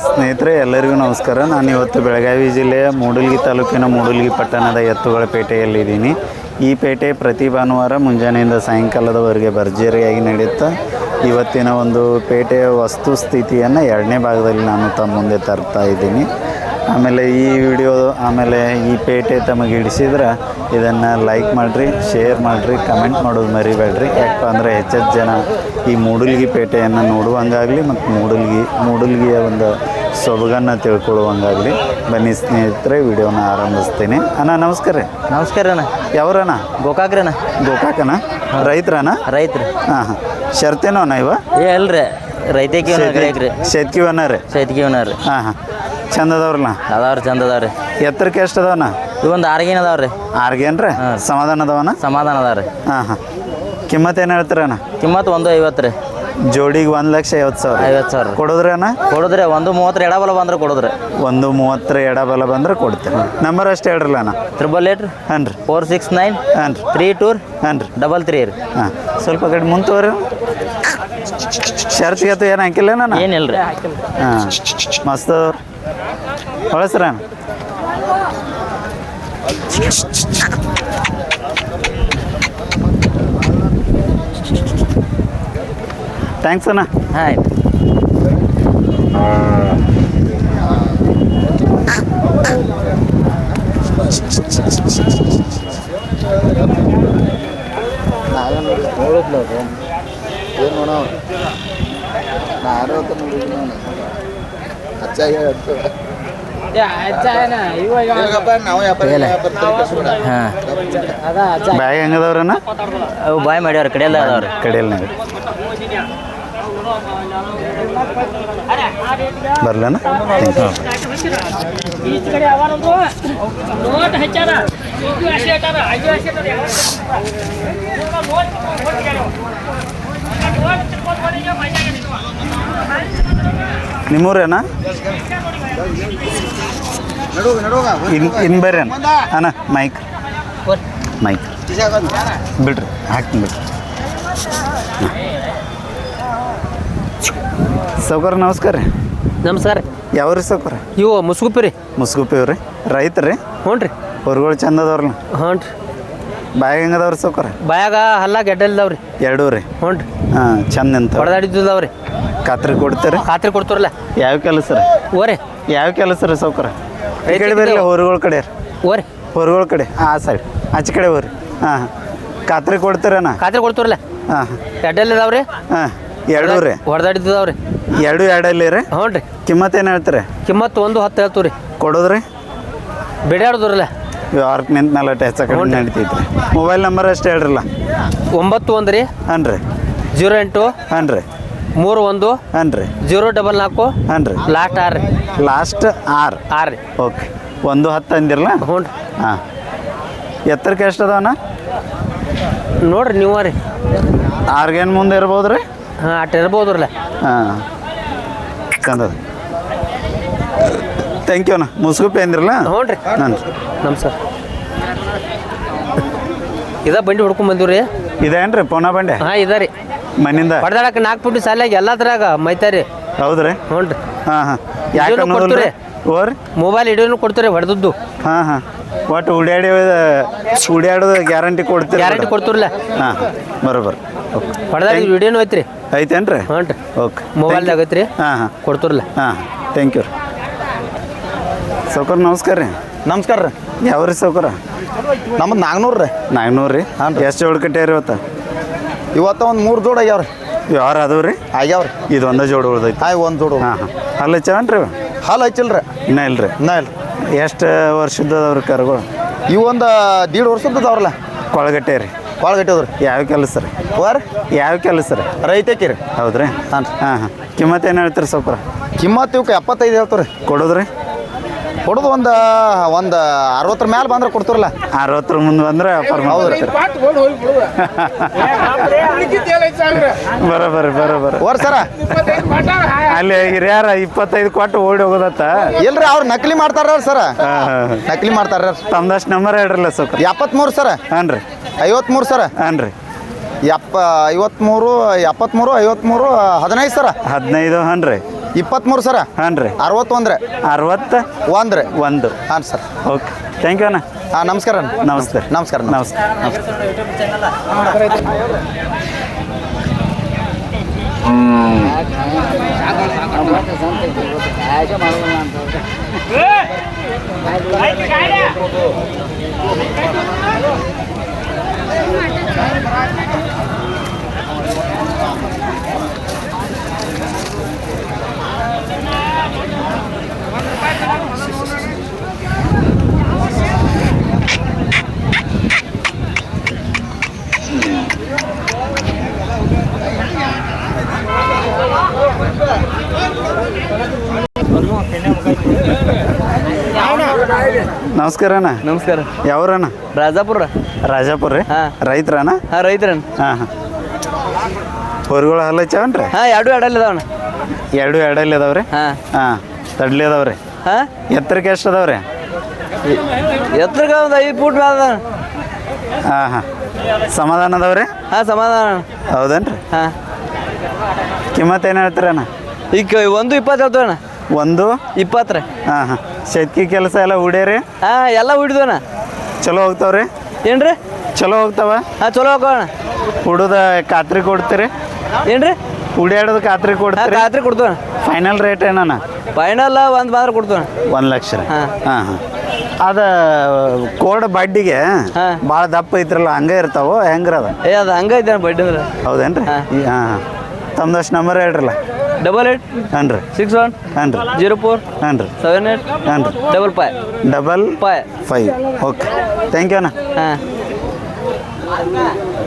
ಸ್ನೇಹಿತರೆ ಎಲ್ಲರಿಗೂ ನಮಸ್ಕಾರ. ನಾನು ಇವತ್ತು ಬೆಳಗಾವಿ ಜಿಲ್ಲೆಯ ಮೂಡಲಗಿ ತಾಲೂಕಿನ ಮೂಡಲಗಿ ಪಟ್ಟಣದ ಎತ್ತುಗಳ ಪೇಟೆಯಲ್ಲಿದ್ದೀನಿ. ಈ ಪೇಟೆ ಪ್ರತಿ ಭಾನುವಾರ ಮುಂಜಾನೆಯಿಂದ ಸಾಯಂಕಾಲದವರೆಗೆ ಭರ್ಜರಿಯಾಗಿ ನಡೆಯುತ್ತಾ ಇವತ್ತಿನ ಒಂದು ಪೇಟೆಯ ವಸ್ತು ಸ್ಥಿತಿಯನ್ನು ಎರಡನೇ ಭಾಗದಲ್ಲಿ ನಾನು ತಮ್ಮ ಮುಂದೆ ತರ್ತಾ ಇದ್ದೀನಿ. ಆಮೇಲೆ ಈ ವಿಡಿಯೋ ಈ ಪೇಟೆ ತಮಗೆ ಹಿಡಿಸಿದ್ರೆ ಇದನ್ನು ಲೈಕ್ ಮಾಡಿರಿ, ಶೇರ್ ಮಾಡಿರಿ, ಕಮೆಂಟ್ ಮಾಡೋದು ಮರಿಬೇಡ್ರಿ. ಯಾಕಪ್ಪ ಅಂದರೆ ಹೆಚ್ಚೆಚ್ಚು ಜನ ಈ ಮೂಡಲಗಿ ಪೇಟೆಯನ್ನು ನೋಡುವಂಗಾಗಲಿ ಮತ್ತು ಮೂಡಲಗಿಯ ಒಂದು ಸೊಬಗನ್ನು ತಿಳ್ಕೊಳ್ಳುವಂಗಾಗಲಿ. ಬನ್ನಿ ಸ್ನೇಹಿತರೆ, ವಿಡಿಯೋನ ಆರಂಭಿಸ್ತೀನಿ. ಅಣ್ಣ ನಮಸ್ಕಾರ ರೀ. ನಮಸ್ಕಾರ ಅಣ್ಣ. ಯಾವ್ರಣ್ಣ? ಗೋಕಾಕ್ರಣ್ಣ. ಗೋಕಾಕನ ರೈತರಣ್ಣ? ರೈತ್ರಿ. ಹಾಂ ಶರ್ತೇನೋ ಅಣ್ಣ ಇವ? ಅಲ್ರಿ ರೈತಕಿ ಶೇತ್ಕಿವನ ರೀ. ಶೇತ್ಕಿವನಾರ. ಹಾಂ ಚಂದ ಅದಾವ್ರಲ್ಲ? ಅದಾವ್ರಿ, ಚಂದ ಅದಾವ್ರಿ. ಎತ್ತರಕ್ಕೆ ಎಷ್ಟು ಅದಾವಣ್ಣ? ಇವೊಂದು ಆರ್ಗೇನ್ ಅದಾವ್ರಿ. ಆರ್ಗೇನ್ ರೀ? ಸಮಾಧಾನ ಅದಾವಣ್ಣ? ಸಮಾಧಾನ ಅದಾವ್ರಿ. ಹಾಂ ಕಿಮ್ಮತ್ತು ಏನು ಹೇಳ್ತೀರಣ್ಣ? ಕಿಮ್ಮತ್ತು 150 ರೀ. ಜೋಡಿಗೆ 1,50,000. 50,000 ಕೊಡೋದ್ರಿ ಅಣ್ಣ? ಕೊಡೋದ್ರಿ. 130 ಎಡಬಲ ಬಂದ್ರೆ ಕೊಡೋದ್ರಿ. 130 ಎಡಬಲ ಬಂದ್ರೆ ಕೊಡ್ತೀರಿ. ನಂಬರ್ ಅಷ್ಟು ಹೇಳ್ರಲ್ಲ ಅಣ್ಣ. 888 ರೀ. ಹಾಂ ರೀ. 469 ಹಾಂ ರೀ. 32 ಹಾಂ ರೀ. 33 ರೀ. ಹಾಂ ಸ್ವಲ್ಪ ಕಡೆ ಮುಂತುವರಿ. ಶರ್ತ್ಗೆ ಅದು ಏನು ಹಾಕಿಲ್ಲ ನಾನು? ಏನಿಲ್ಲ ರೀ. ಹಾಂ ಮಸ್ತ್ ಹೊಳಸ್ರ. ಥ್ಯಾಂಕ್ಸ್ ಅಣ್ಣ. ಆಯ್ತು. ಬ್ಯಾಗ್ ಹೆಂಗದವ್ರಣ್ಣ? ಅವು ಬಾಯ್ ಮಾಡ್ಯಾವ್ರಿ, ಕಡೆಯಲ್ಲ ಅದಾವ್ರಿ. ಕಡೆಯಲ್ಲಿ ಬರ್ಲಣ್ಣ? ನಿಮ್ಮೂರೇನ? ಇನ್ ಬರ್ರಿ ಅಣ್ಣ. ಮೈಕ್ ಬಿಡ್ರಿ, ಹಾಕ್ತೀನಿ ಬಿಡ್ರಿ. ಸೌಕರ್ ನಮಸ್ಕಾರ ರೀ. ನಮಸ್ಕಾರ. ಯಾವ್ರಿ ಸೌಕರ? ಇವು ಮುಸ್ಗುಪ್ಪಿ ರೀ. ಮುಸ್ಗುಪ್ಪಿ ಅವ್ರಿ. ರೈತರಿ? ಹ್ಞೂ ರೀ. ಹೊರಗಳು ಚಂದ ಅದಾವ್ರಲ್ಲ? ಹ್ಞೂ ರೀ. ಬ್ಯಾಗ್ ಹೆಂಗದವ್ರಿ ಸೌಕರ? ಬಾಯಾಗ ಹಲ್ಲ ಗೆಡ್ಡಲ್ದಾವ್ರಿ. ಎರಡೂ ರೀ? ಹ್ಞೂ ರೀ. ಹಾಂ ಚಂದ ನಿಂತ ಹೊಡೆದಾಡಿದ್ದವ್ರಿ. ಖಾತ್ರಿ ಕೊಡ್ತೀರಿ? ಖಾತ್ರಿ ಕೊಡ್ತಾರಲ್ಲ. ಯಾವ ಕೆಲಸ ರೀ? ಓರಿ. ಈ ಕೆಲಸ ರೀ ಸೌಕರ? ಈ ಕಡೆ ಬರಲಿ, ಹೊರಗಳ ಕಡೆ ರೀ. ಓರಿ. ಹೊರಗಳ ಕಡೆ ಆ ಸೈಡ್ ಆಚೆ ಕಡೆ ಹೋರಿ. ಹಾಂ ಖಾತ್ರಿ ಕೊಡ್ತೀರಣ್ಣ? ಖಾತ್ರಿ ಕೊಡ್ತಾರಲ್ಲ. ಹಾಂ ಎಡ್ಡಲ್ಲಿ ಇದಾವ್ರಿ. ಹಾಂ ಎರಡೂ ರೀ? ಹೊಡೆದಾಡಿದ್ದವ್ರಿ. ಎರಡಲ್ಲಿ ರೀ? ಹ್ಞೂ ರೀ. ಕಿಮ್ಮತ್ತು ಏನು ಹೇಳ್ತೀರಿ? ಕಿಮ್ಮತ್ತು 110 ಹೇಳ್ತೀವಿ ರೀ. ಕೊಡೋದ್ರಿ? ಬಿಡಾಡ್ದ್ರಲ್ಲ. ವ್ಯವಹಾರಕ್ಕೆ ನಿಂತ ಮೇಲೆ ಹೆಚ್ಚ ಕಡೆ ನಡಿತೈತ್ರಿ. ಮೊಬೈಲ್ ನಂಬರ್ ಅಷ್ಟು ಹೇಳ್ರಲ್ಲ. 91 ರೀ. ಹಾಂ ರೀ. 08 ಹಾಂ ರೀ. 31 ಹಾಂ ರೀ. 044 ಹಾಂ ರೀ. ಲಾಸ್ಟ್ 6 ರೀ. ಲಾಸ್ಟ್ 6 ರೀ. ಓಕೆ. 110 ಅಂದಿರಲ್ಲ? ಹ್ಞೂ ರೀ. ಹಾಂ ಎತ್ತರಕ್ಕೆ ಎಷ್ಟು ಅದಾವಣ್ಣ? ನೋಡ್ರಿ ನೀವು ರೀ. ಆರ್ಗೇನು ಮುಂದೆ ಇರ್ಬೋದು ರೀ? ಹಾಂ ಅಟ್ ಇರ್ಬೋದ್ರಲ್ಲ. ಹಾಂ ಚಂದದ. ಥ್ಯಾಂಕ್ ಯು ಅಣ್ಣ. ಮುಸ್ಗುಪ್ಪಿ ಅಂದಿರಲ್ಲ? ಹ್ಞೂ ರೀ. ಹಾಂ ನಮಸ್ಕಾರ. ಬಂಡಿ ಹೊಡ್ಕೊಂಡ್ ಬಂದಿವಿ ರೀ. ಇದೇನು ರೀ ಪೋನ ಬಂಡೆ? ಹಾಂ ಇದೆ ರೀ. ಮನಿಂದ ಹೊಡೆದಾಡಕ್ಕೆ 4 ಫುಟ್ ಸಾಲಾಗಿ ಎಲ್ಲ ಥರಾಗ ಮೈತಾರಿ. ಹೌದ್ರಿ? ಹ್ಞೂ ರೀ. ಹಾಂ ಕೊಡ್ತೀವಿ ಯಾಕೆ ಓರಿ? ಮೊಬೈಲ್ ಹಿಡಿಯೋನು ಕೊಡ್ತೀರಿ ಹೊಡೆದದ್ದು. ಹಾಂ ಒಟ್ಟು ಉಡ್ಯಾಡೋದು ಗ್ಯಾರಂಟಿ ಕೊಡ್ತೀರಿ? ಗ್ಯಾರಂಟಿ ಕೊಡ್ತೀರಲ್ಲ. ಹಾಂ ಬರೋಬರ್. ಹೊಡೆದಾಗ ವಿಡಿಯೋನು ಐತ್ರಿ. ಐತೇನು ರೀ? ಹ್ಞೂ ರೀ. ಓಕೆ. ಮೊಬೈಲ್ದಾಗ ಐತ್ರಿ. ಹಾಂ ಕೊಡ್ತೀರಲ್ಲ. ಹಾಂ ಥ್ಯಾಂಕ್ ಯು ರೀ. ಸೌಕರ್ ನಮಸ್ಕಾರ ರೀ. ನಮಸ್ಕಾರ ರೀ. ಯಾವ್ರಿ ಸೌಕರ? ನಮ್ಮದು 400 ರೀ. 400 ರೀ? ಹಾಂ ಎಷ್ಟು ಜೋಡು ಕಟ್ಟ್ಯಾರ ಇವತ್ತು? ಇವತ್ತು ಒಂದು 3 ಜೋಡು ಆಗ್ಯಾವ್ರಿ. ಯಾರು ಅದಾವ ರೀ? ಆಗ್ಯಾವ್ರಿ. ಇದು ಒಂದೇ ಜೋಡು ಉಳ್ದೈತಿ? ಒಂದು ಜೋಡು. ಹಾಂ ಹಲ್ಲ ಹಚ್ಚವನ್ ರೀ? ಹಾಲು ಹಚ್ಚಿಲ್ರಿ. ಇನ್ನೂ ಇಲ್ಲ ರೀ? ಇನ್ನೂ ಇಲ್ಲ. ಎಷ್ಟು ವರ್ಷದ ಅದಾವ್ರಿ ಕರುಗಳು? ಇವು ಒಂದು 1.5 ವರ್ಷದ್ದು ಅದಾವ್ರಲ್ಲ. ಕೊಳಗಟ್ಟೆ ರೀ? ಕೊಳಗಟ್ಟಿವ್ರಿ. ಯಾವ ಕೆಲಸ ರೀ? ಯಾವ ಕೆಲಸ ರೀ? ರೈತಕಿ ರೀ. ಹೌದ್ರಿ? ಹಾಂ ಹಾಂ ಕಿಮ್ಮತ್ತು ಏನು ಹೇಳ್ತೀರಿ ಸೌಕರ? ಕಿಮ್ಮತ್ತು ಇವಕ್ಕೆ 75 ಹೇಳ್ತೀವಿ ರೀ. ಕೊಡೋದ್ರಿ? ಕೊಡೋದು ಒಂದು 60 ಮೇಲೆ ಬಂದ್ರೆ ಕೊಡ್ತೀರಲ್ಲ. 60 ಮುಂದೆ ಬಂದ್ರೆ ಹೌದ್ರಿ. ಬರೋಬರಿ ಓರ್ ಸರ ಅಲ್ಲಿ ಹಿರಿಯಾರ 25 ಕೊಟ್ಟು ಓಡಿ ಹೋಗೋದತ್ತ? ಇಲ್ರಿ, ಅವ್ರು ನಕಲಿ ಮಾಡ್ತಾರ ಸರ. ನಕಲಿ ಮಾಡ್ತಾರ. ತಮ್ದಷ್ಟು ನಂಬರ್ ಹೇಳ್ರಲ್ಲ ಸೌಕರ್? 73 ಸರ. ಹಾಂ ರೀ. 53 ಸರ. ಹಾಂ ರೀ. 53 73 53 53 15 ಸರ. 15 ಹಾಂ ರೀ. 23 ಸರ ಹಾಂ ರೀ 61 ರೀ 61 1 ಹಾಂ ಸರ್ ಓಕೆ ಥ್ಯಾಂಕ್ ಯು ಅಣ್ಣ ಹಾಂ ನಮಸ್ಕಾರ ನಮಸ್ತೆ ನಮಸ್ಕಾರ ನಮಸ್ತೆ ನಮಸ್ಕಾರ ಅಣ್ಣ ನಮಸ್ಕಾರ ಯಾವ್ರಣ್ಣ ರಾಜಾಪುರ ರಾಜಾಪುರ ರೀ ಹಾಂ. ರೈತರಣ್ಣ ಹಾಂ ರೈತರಣ್ಣ ಹಾಂ ಹಾಂ ಹೊರಗಳು ಹಲ್ಲ ಹಚ್ಚವನ್ರಿ ಹಾಂ ಎರಡು ಅಡಲ್ ಇದಾವಣ್ಣ ಎರಡು ಎಡಲ್ಲಿ ಅದಾವ್ರಿ ಹಾಂ ಹಾಂ ತಡ್ಲಿ ಅದಾವ್ರಿ ಹಾಂ ಎತ್ತರಕ್ಕೆ ಎಷ್ಟು ಅದಾವ್ರಿ ಎತ್ತರಕ್ಕೆ ಒಂದು 5 ಫೂಟ್ ಮ್ಯಾಲ ಅದಾವ ಹಾಂ ಹಾಂ ಸಮಾಧಾನ ಅದಾವ್ರಿ ಹಾಂ ಸಮಾಧಾನ ಹೌದೇನ್ರಿ ಹಾಂ ಕಿಮ್ಮತ್ತು ಏನು ಹೇಳ್ತೀರಣ್ಣ ಈಗ 1.20 ಹೇಳ್ತೇವಣ್ಣ 1.20 ರೀ ಹಾಂ ಹಾಂ ಶೆಟ್ಕಿ ಕೆಲಸ ಎಲ್ಲ ಹುಡ್ಯಾರಿ ಹಾಂ ಎಲ್ಲ ಹುಡಿದವಣ್ಣ ಚಲೋ ಹೋಗ್ತಾವ್ರಿ ಏನು ರೀ ಚಲೋ ಹೋಗ್ತಾವ ಹಾಂ ಚಲೋ ಹೋಗೋಣ ಹುಡುದ ಖಾತ್ರಿ ಕೊಡ್ತೀರಿ ಏನು ರೀ ಹುಡ್ಯಾಡೋದು ಖಾತ್ರಿ ಹಾಂ ಕೊಡ್ತೀರಿ ಖಾತ್ರಿ ಕೊಡ್ತೇವಣ್ಣ ಫೈನಲ್ ರೇಟ್ ಏನಣ್ಣ ಫೈನಲ್ ಒಂದು ಮಾತ್ರ ಕೊಡ್ತೇವಣ್ಣ 1 ಲಕ್ಷ ರೀ ಹಾಂ. ಹಾಂ ಹಾಂ ಅದ ಕೋಡ್ ಬಡ್ಡಿಗೆ ಹಾಂ. ಭಾಳ ದಪ್ಪ ಐತ್ರಲ್ಲ ಹಂಗೆ ಇರ್ತಾವೋ ಹೆಂಗ್ರ ಅದ ಅದು ಹಂಗೈತೆ ಬಡ್ಡಿ ಅಂದ್ರೆ ಹೌದೇನ್ರಿ ಹಾಂ. ಹಾಂ ಹಾಂ ತಮ್ದಷ್ಟು ನಂಬರ್ ಹೇಳ್ರಲ್ಲ 88 ಹಾಂ ರೀ 61 ಹಾಂ ರೀ 04 ಹಾಂ ರೀ 78 ಹಾಂ ರೀ 55 5 ಓಕೆ ಥ್ಯಾಂಕ್ ಯು ಅಣ್ಣ ಹಾಂ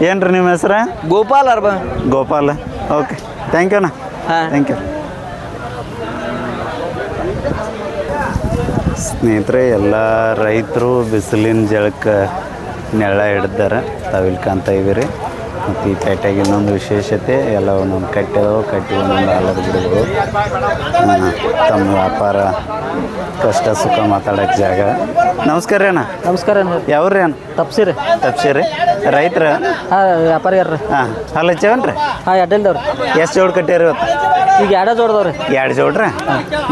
ಏನು ರೀ ನಿಮ್ಮ ಹೆಸ್ರು ಗೋಪಾಲ್ ಅರ್ಬ ಗೋಪಾಲ್ ಓಕೆ ಥ್ಯಾಂಕ್ ಯು ಅಣ್ಣ ಹಾಂ ಥ್ಯಾಂಕ್ ಯು ಸ್ನೇಹಿತರೆ ಎಲ್ಲ ರೈತರು ಬಿಸಿಲಿನ ಜಳಕ್ಕೆ ನೆಳ ಹಿಡ್ದಾರೆ ತಾವಿಲ್ಲಿ ಕಾಣ್ತಾ ಇದ್ದೀರಿ ಮತ್ತು ಈ ಪೇಟೆಗೆ ಇನ್ನೊಂದು ವಿಶೇಷತೆ ಎಲ್ಲ ಒಂದೊಂದು ಕಟ್ಟಿ ಅದಾವೆ ಕಟ್ಟಿ ಒಂದೊಂದು ಆಲದ ಗಿಡಗಳು ತಮ್ಮ ವ್ಯಾಪಾರ ಕಷ್ಟ ಸುಖ ಮಾತಾಡೋಕ್ಕೆ ಜಾಗ ನಮಸ್ಕಾರ ರೀ ಅಣ್ಣ ನಮಸ್ಕಾರ ಯಾವ್ರಿ ಅಣ್ಣ ತಪ್ಸಿರಿ ತಪ್ಸಿರಿ ರೈತರ ಹಾಂ ವ್ಯಾಪಾರಿಗಾರ ರೀ ಹಾಂ ಅಲ್ಲಿ ಹಚ್ಚವನ್ರಿ ಹಾಂ ಎಡ್ಡಲ್ದವ್ರಿ ಎಷ್ಟು ಜೋಡ್ ಕಟ್ಟಿರಿ ಇವತ್ತು ಈಗ ಎರಡ ಜೋಡ್ದವ್ರಿ 2 ಜೋಡ್ರಿ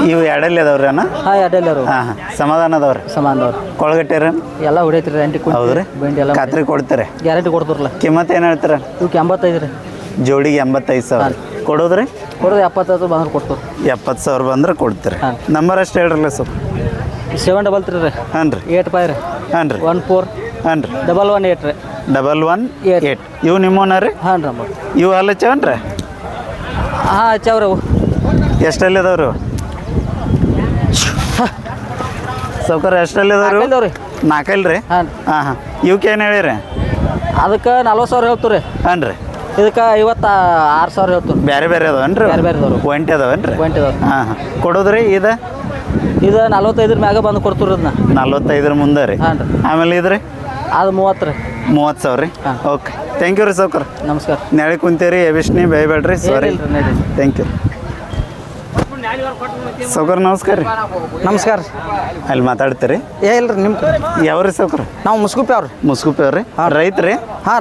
ಇವು ಎರಡಲ್ಲಿ ಅದಾವ್ರಿ ಅಣ್ಣ ಹಾಂ ಎಡ್ಡಲ್ದವ್ರು ಹಾಂ ಹಾಂ ಸಮಾಧಾನ ಅದಾವ್ರಿ ಸಮಾನದವ್ರು ಕೊಳಗಟ್ಟಿರಿ ಎಲ್ಲ ಹೊಡೈತ್ರಿ ರೆಂಟಿ ಹೌದ್ರಿ ಬೆಂಡಿ ಎಲ್ಲ ಖಾತ್ರಿ ಕೊಡ್ತೀರಿ ಗ್ಯಾರಂಟಿ ಕೊಡ್ತಾರಲ್ಲ ಕಿಮ್ಮತ್ತು ಏನು ಹೇಳ್ತೀರ ಇವಕ್ಕೆ 85 ರೀ ಜೋಡಿಗೆ 85,000 ಕೊಡೋದ್ರಿ ಕೊಡೋದು 70 ಬಂದ್ರೆ ಕೊಡ್ತಾರೆ 70,000 ಬಂದ್ರೆ ಕೊಡ್ತೀರಿ ಹಾಂ. ನಂಬರ್ ಅಷ್ಟು ಹೇಳ್ರಲ್ಲ ಸ್ವಲ್ಪ 733 ರೀ ಹಾಂ ರೀ 85 ರೀ ಹಾಂ ರೀ 14 ಹಾಂ ರೀ 118 ರೀ 118 ಇವು ನಿಮ್ಮೋನ ರೀ ಹಾಂ ರೀ ಇವು ಅಲ್ಲಿ ಹಚ್ಚವನ್ರಿ ಹಾಂ ಹಚ್ಚವ್ರಿ ಅವು ಎಷ್ಟಲ್ಲಿ ಅದಾವ್ರಿ ಇವು? ಸೌಕರ್ಯ ಎಷ್ಟಲ್ಲಿ ಅದಾವ್ರಿ ಇವು? ಹಾಕಿಲ್ದವ್ರಿ 4 ಅಲ್ರಿ ಹಾಂ ಹಾಂ ಹಾಂ ಇವಕ್ಕೆ ಏನು ಹೇಳಿರಿ ಅದಕ್ಕೆ 40,000 ಹೇಳ್ತೀವಿ ರೀ ಹಾಂ ರೀ ಇದಕ್ಕೆ 56,000 ಹೇಳ್ತೀವಿ ಬೇರೆ ಬೇರೆ ಅದಾವೇನ್ರಿ ಬೇರೆ ಬೇರೆ ಅದಾವ್ರಿ ಒಂಟಿ ಅದಾವೇನ್ರಿ ಒಂಟಿ ಅದಾವ್ರಿ ಹಾಂ ಹಾಂ ಕೊಡೋದ್ರಿ ಇದು ಇದು 45 ಮ್ಯಾಗ ಬಂದು ಕೊಡ್ತೀವಿ ಅದನ್ನ 45 ಮುಂದೆ ರೀ ಹಾಂ ರೀ ಆಮೇಲೆ ಇದ್ರಿ ಅದು 30 ರೀ 30,000 ರೀ ಹಾಂ. ಓಕೆ ಥ್ಯಾಂಕ್ ಯು ರೀ ಸೌಕರ್ ನಮಸ್ಕಾರ ನಾಳೆ ಕುಂತೀರಿ ಎಬಿಸ್ನಿ ಬೇಯಬೇಡ್ರಿ ಸಾರಿ ಏನಿಲ್ಲ ರೀ ನಡೀರಿ ಥ್ಯಾಂಕ್ ಯು ಸೌಕರ್ ನಮಸ್ಕಾರ ರೀ ನಮಸ್ಕಾರ ರೀ ಅಲ್ಲಿ ಮಾತಾಡ್ತೀರಿ ಏ ಇಲ್ಲ ರೀ ನಿಮ್ಮ ಯಾವ್ರಿ ಸೌಕರ್ ನಾವು ಮುಸ್ಕುಪಿ ಅವ್ರಿ ಮುಸ್ಕುಪಿ ಅವ್ರಿ ರೈತ್ರಿ ಹಾಂ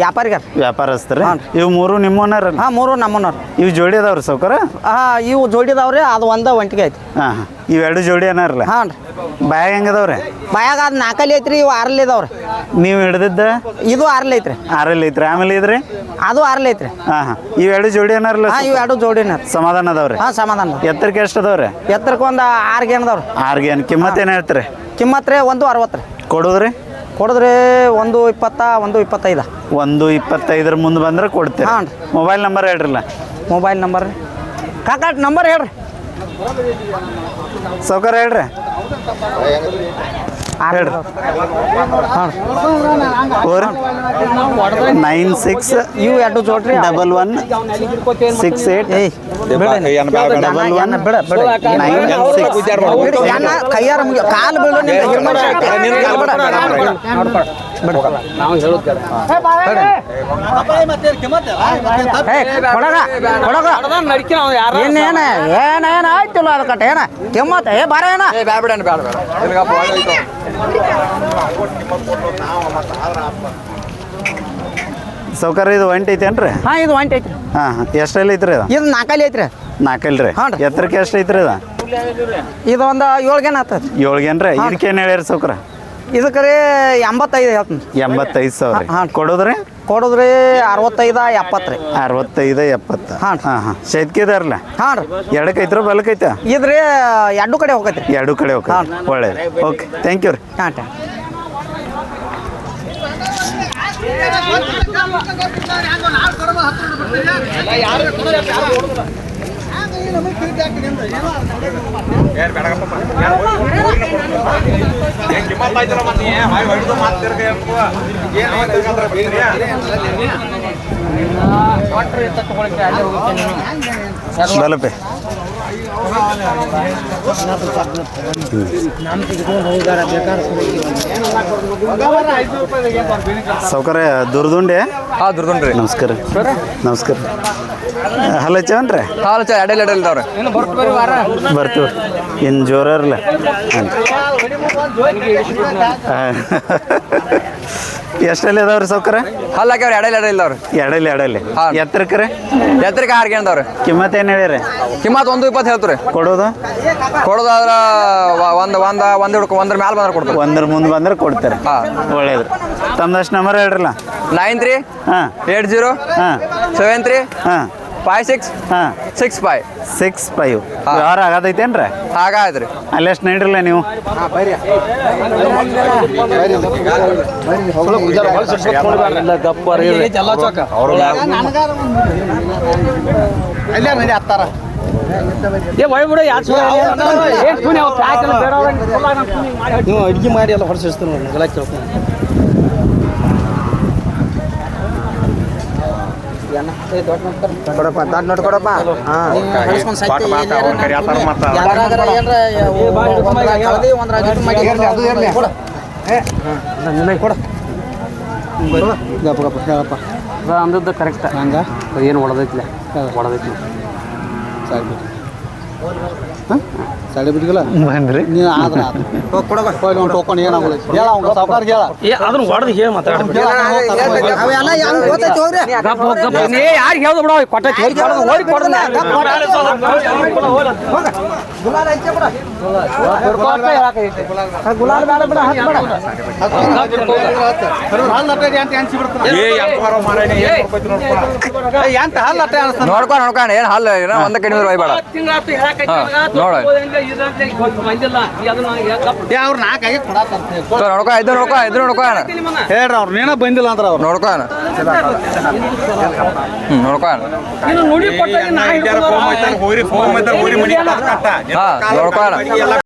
ವ್ಯಾಪಾರಿಗಾರ ವ್ಯಾಪಾರಸ್ತ್ರಿ ಹಾಂ. ಇವು 3 ನಿಮ್ಮೋನಾರ ಹಾಂ 3 ನಮ್ಮನವ್ರು ಇವು ಜೋಡಿ ಅದಾವ್ರಿ ಸೌಕರ ಹಾಂ ಇವು ಜೋಡಿದಾವ್ರಿ ಅದು ಒಂದ ಒಂಟಿಗೆ ಐತಿ ಹಾಂ ಹಾಂ ಇವೆರಡು ಜೋಡಿ ಏನಾರಲ್ಲ ಹಾಂ ರೀ ಬ್ಯಾಗ್ ಹೆಂಗದವ್ರಿ ಬಾಯಾಗ ಅದು 4 ಐತ್ರಿ ಇವು 6 ಇದಾವ್ರಿ ನೀವು ಹಿಡ್ದಿದ್ದ ಇದು 6 ಐತ್ರಿ 6 ಐತ್ರಿ ಆಮೇಲೆ ಇದ್ರಿ ಅದು 6 ಐತ್ರಿ ಹಾಂ ಹಾಂ ಇವೆರಡು ಜೋಡಿ ಏನಾರಲ್ಲ ಹಾಂ ಇವು 2 ಜೋಡಿನ ಸಮಾಧಾನ ಅದಾವ್ರಿ ಹಾಂ ಸಮಾಧಾನ ಎತ್ತರಕ್ಕೆ ಎಷ್ಟು ಅದಾವ್ರಿ ಎತ್ತರಕ್ಕೆ ಒಂದು 6 ಗೇಣದವ್ರಿ 6 ಏನು ಕಿಮ್ಮತ್ತು ಏನು ಹೇಳ್ತೀರಿ ಕಿಮ್ಮತ್ ರೀ 160 ರೀ ಕೊಡೋದ್ರಿ ಕೊಡಿದ್ರಿ 120 125 125 ಮುಂದೆ ಬಂದ್ರೆ ಕೊಡ್ತೀರಿ ಹಾಂ ರೀ. ಮೊಬೈಲ್ ನಂಬರ್ ಹೇಳ್ರಲ್ಲ ಮೊಬೈಲ್ ನಂಬರ್ ರೀ ಕಾಕ ನಂಬರ್ ಹೇಳ್ರಿ ಸೌಕರ್ ಹೇಳ್ರಿ ಹೇಳ್ರಿ ಹಾಂ 96 ಇವು 2 ಜೋಡ್ರಿ 11 68 ಏಯ್ ಕೈಯಾರ ಕಾಲು ಏನ ಆಯ್ತಿಲ್ಲ ಅದಕ್ಕಟ್ಟ ಏನ ಕೆಮ್ಮತ್ತ ಏ ಬಾರ ಏನ ಸೌಕರ್ಯ ಇದು ಒಂಟಿ ಐತೇನ್ರಿ ಹಾಂ ಇದು ಒಂಟಿ ಐತ್ರಿ ಹಾಂ ಹಾಂ ಎಷ್ಟಲ್ಲಿ ಐತ್ರಿ ಅದು ಇದು 4 ಐತ್ರಿ ನಾಲ್ಕಲ್ರಿ ಹಾಂ ರೀ. ಎತ್ತರಕ್ಕೆ ಎಷ್ಟು ಐತ್ರಿ ಅದ ಇದು ಒಂದು 7 ಗೇನ್ ಆಗ್ತದೆ. 7 ಗೇನ್ರಿ ಇದಕ್ಕೇನು ಹೇಳ್ಯಾರ ಸೌಕರ ಇದಕ್ಕೆ ರೀ 85 ಹೇಳ್ತೀನಿ. 85,000 ಹಾಂ. ಕೊಡೋದ್ರಿ ಕೊಡೋದ್ರಿ 65 70 ರೀ. 65 70 ಹಾಂ. ಹಾಂ ಶೈತ್ಕಿದಾರಲ್ಲ ಹಾಂ ರೀ. ಎಡಕ್ಕೆ ಐತ್ರ ಬಲಕ್ಕೆ ಐತಾ ಇದ್ರಿ 2 ಕಡೆ ಹೋಗೈತೆ ರೀ. ಎರಡು ಕಡೆ ಹೋಗಿ ಒಳ್ಳೇದು ಓಕೆ ಥ್ಯಾಂಕ್ ಯು ರೀ ಹಾಂ ಬಲಪೆ ಸೌಕರ್ಯ ದುರ್ದುಂಡೆ ಹಾಂ ದುರ್ದುಂಡ್ರಿ ನಮಸ್ಕಾರ ನಮಸ್ಕಾರ ಹಲೋ ಚವನ್ರಿ ಹಾಲು ಚಾ ಎಡೆಲ್ ಇದಾವ್ರಿ ಬರ್ತೀವಿ ಇನ್ನು ಜೋರಲ್ಲ ಎಷ್ಟಲ್ಲಿ ಅದಾವ್ರಿ ಸೌಕರ್ಯ ಹಲ್ಲು ಹಾಕ್ಯಾವ್ರಿ ಎಡೆಲ್ ಇದಾವ್ರಿ ಎಡಲಿ ಹಾಂ. ಎತ್ತರಕ್ಕೆ ರೀ ಎತ್ತರಕ್ಕೆ 6 ಗೇಣ್ದವ್ರಿ ಕಿಮ್ಮತ್ ಏನು ಹೇಳಿರಿ ಕಿಮ್ಮತ್ 120 ಹೇಳ್ತೀವಿ ರೀ ಕೊಡೋದು ಕೊಡೋದಾದ್ರ ಒಂದ್ರ ಮ್ಯಾಲ ಬಂದ್ರೆ ಕೊಡ್ತೀವಿ. ಒಂದ್ರ ಮುಂದೆ ಬಂದ್ರೆ ಕೊಡ್ತಾರೆ ಹಾಂ. ಒಳ್ಳೇದು ತಮ್ದಷ್ಟು ನಂಬರ್ ಹೇಳ್ರಲ್ಲ 93 ಹಾಂ 80 ಹಾಂ 73 ಹಾಂ 56 ಹಾಂ 65 65 ಹಾಂ. ವ್ಯವಹಾರ ಆಗತೈತೇನ್ರಿ ಹಾಗಾಯ್ತು ರೀ. ಅಲ್ಲೆಷ್ಟು ನೀಡ್ರಲ್ಲ ನೀವು ನೀವು ಅಡ್ಗೆ ಮಾಡಿ ಎಲ್ಲ ಹೊರಸಿಸ್ತೀವಿ ನೋಡಿ ಎಲ್ಲ ಕೇಳ್ಕೊಂಡು ಕೊಡಪ್ಪ ದೊಡ್ಡ ನೋಡಿ ಕೊಡಪ್ಪ ಅಂದದ್ದು ಕರೆಕ್ಟ್ ಹಂಗ ಏನು ಹೊಡೆದೈತಿಲ್ಲ ಹೊಡೆದೈತಿ ಸಾಡಿ ಬಿಟ್ಟಿಲ್ಲ ಬಂದ್ರಿ ನೀನು ಆದ್ರೆ ಟೋಕನ್ ಏನಾಗಲ್ಲ ಹೇಳ ಅವ್ನು ಸಾವುಕಾರ ಹೇಳ ಅದನ್ನ ಹೊಡೆದು ಹೇಳಿ ಮಾತಾಡ್ಬೇಕು ಅವೆಲ್ಲ ಹೆಂಗ್ ಗೊತ್ತೈತಿ ಹೋಗ್ರಿ ಯಾರು ಹೇಳ್ದು ಬಿಡ ಕೊಟ್ಟ ಓಡಿ ಕೊಡೋದಿಲ್ಲ ಗುಲಾಲ್ ಐತೆ ಬಿಡ ಗುಲಾಲ್ ಬೇಡ ಬಿಡ ಹತ್ತು ಬಿಡ ಎಂತ ಹಲ್ಲ ನೋಡ್ಕೊಂಡು ಏನು ಹಲ್ಲು ಏನೋ ಒಂದ ಕಡಿಮೆ ಒಯ್ಬೇಡ ನೋಡ ಅವ್ರು ನಾಲ್ಕಾಗಿ ನೋಡ್ಕೊ ಇದು ನೋಡ್ಕೊ ಹೇಳ್ರಿ ಅವ್ರು ನೀನ ಬಂದಿಲ್ಲ ಅಂದ್ರೆ ಅವ್ರು ನೋಡ್ಕೊ ನೋಡ್ಕೊ ನುಡಿ ಕೊಟ್ಟಾಗ ನಾ ಹಾಂ ನೋಡ್ಕೊ